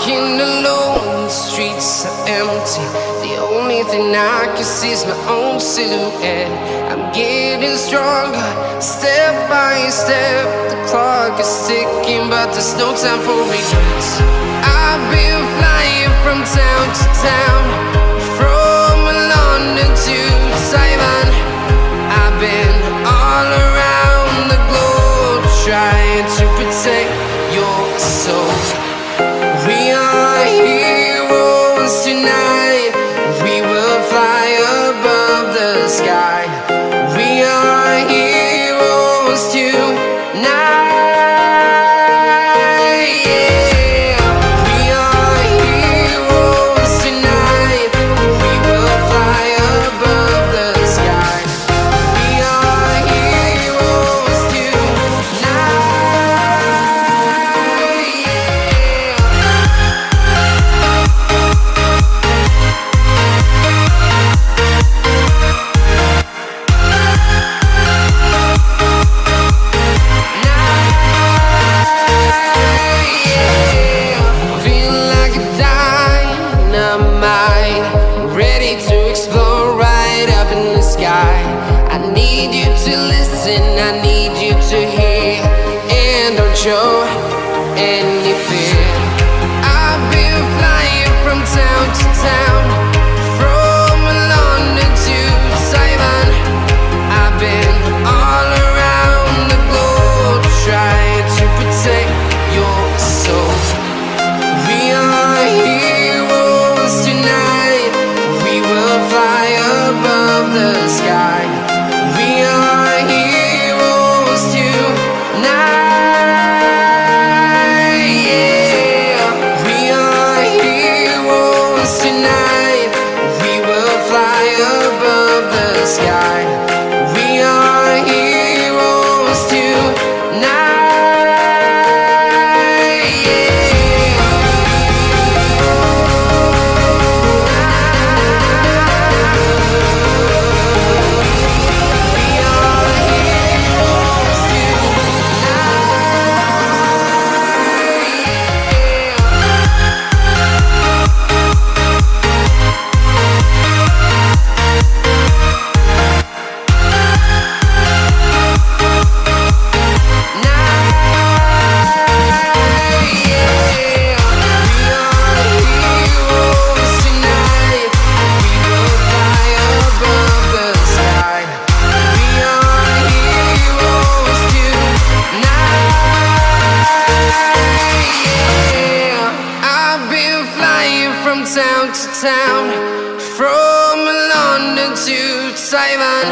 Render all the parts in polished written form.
walking alone, the streets are empty. The only thing I can see is my own silhouette. I'm getting stronger, step by step. The clock is ticking, but there's no time for regrets. I've been flying from town to town, from London to Taiwan. I've been all around the globe, trying to protect your soul. We are heroes tonight. We will fly above the sky. We are heroes tonight. Yeah. We are heroes tonight. We will fly above the sky. We are heroes tonight. I need you to listen, I need you to hear, and don't show any fear. I've been flying from town to town, from London to Taiwan. I've been all around the globe, trying to protect your soul. We are heroes tonight. We will fly above the sky. We are heroes tonight. Yeah. We are heroes tonight. We will fly above the sky. We are heroes tonight. Town to town, from London to Taiwan.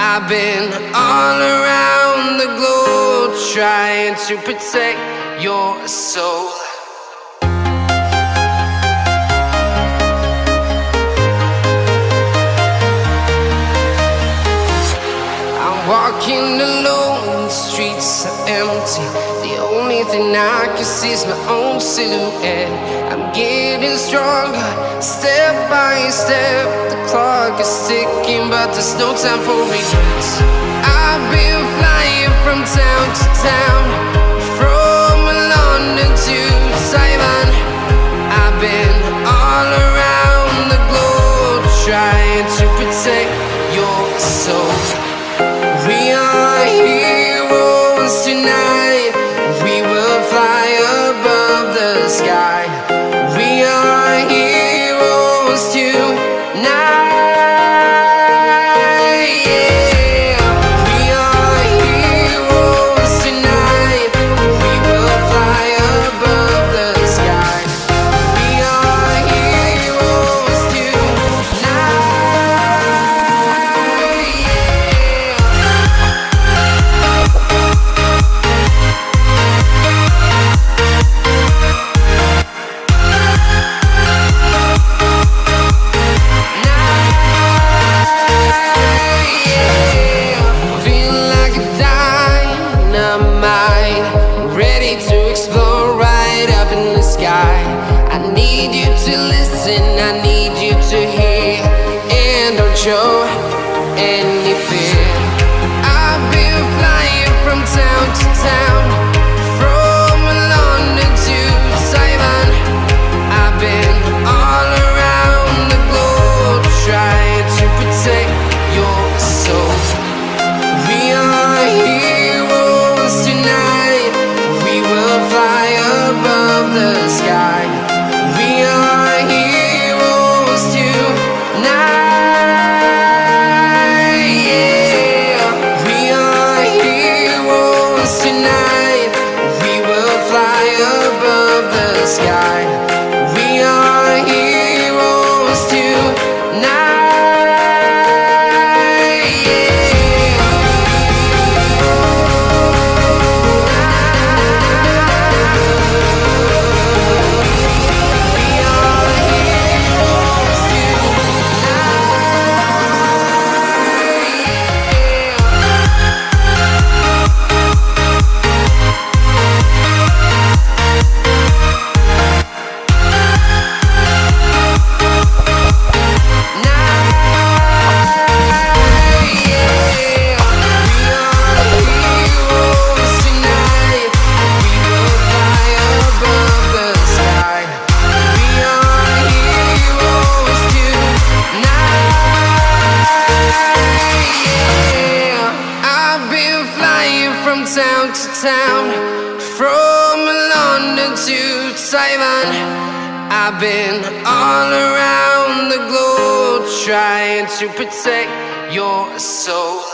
I've been all around the globe, trying to protect your soul. I'm walking alone, the streets are empty. The only thing I can see is my own silhouette. I'm getting stronger, step by step. The clock is ticking, but there's no time for regrets. I've been flying from town to town, from London to Taiwan. I've been all around the globe, trying to protect your soul. We are heroes tonight. We will fly above the sky. We are heroes tonight. Yeah. We are heroes tonight. We will fly above the sky. We are heroes tonight. I need you to listen, I need you to hear, and don't show any fear. I've been flying from town to town, from London to Taiwan. town, from London to Taiwan. I've been all around the globe trying to protect your soul.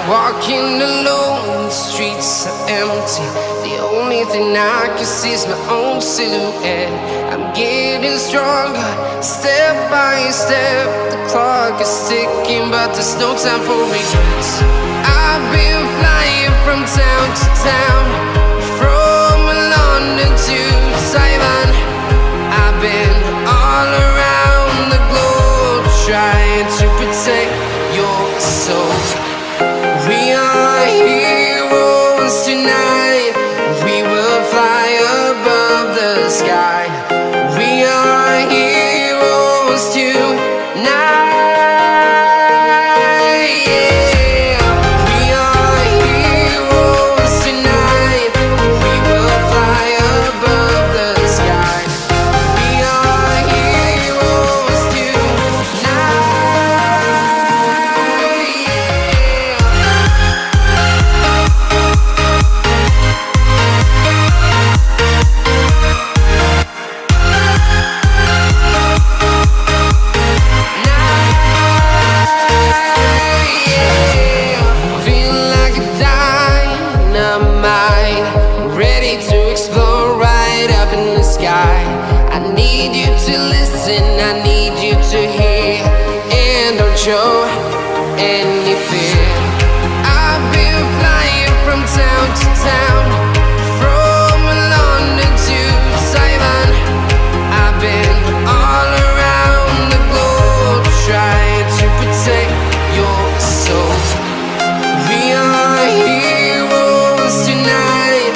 Walking alone, the streets are empty. The only thing I can see is my own silhouette. I'm getting stronger, step by step. The clock is ticking, but there's no time for regrets. I've been flying from town to town, from London to Taiwan. I've been all around the globe trying to protect your soul. We are heroes tonight. We will fly above the sky. We are heroes tonight. Yeah. We are heroes tonight. We will fly above the sky. We are heroes tonight. I need you to listen, I need you to hear, and don't show any fear. I've been flying from town to town, from London to Taiwan. I've been all around the globe trying to protect your soul. We are heroes tonight.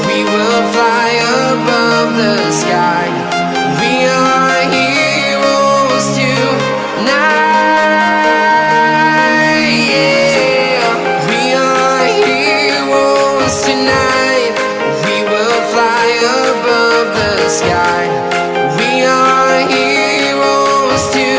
We will fly above the sky. We are heroes tonight. Yeah. We are heroes tonight. We will fly above the sky. We are heroes tonight.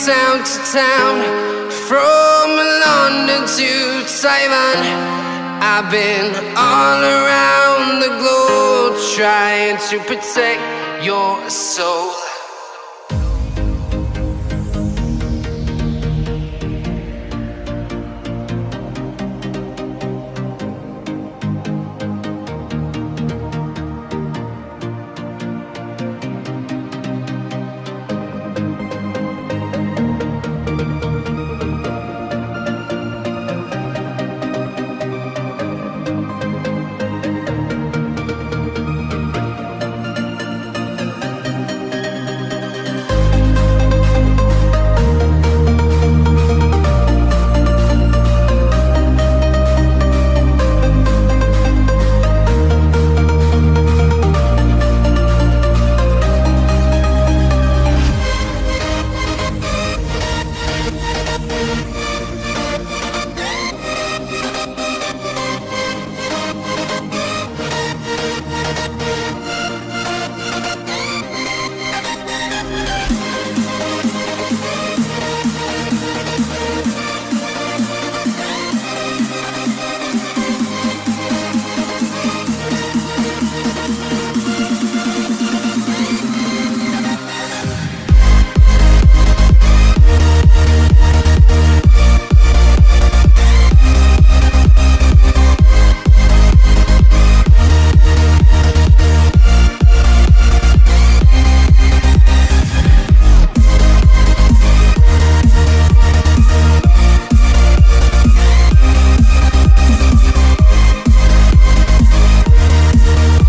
Town to town, from London to Taiwan. I've been all around the globe trying to protect your soul.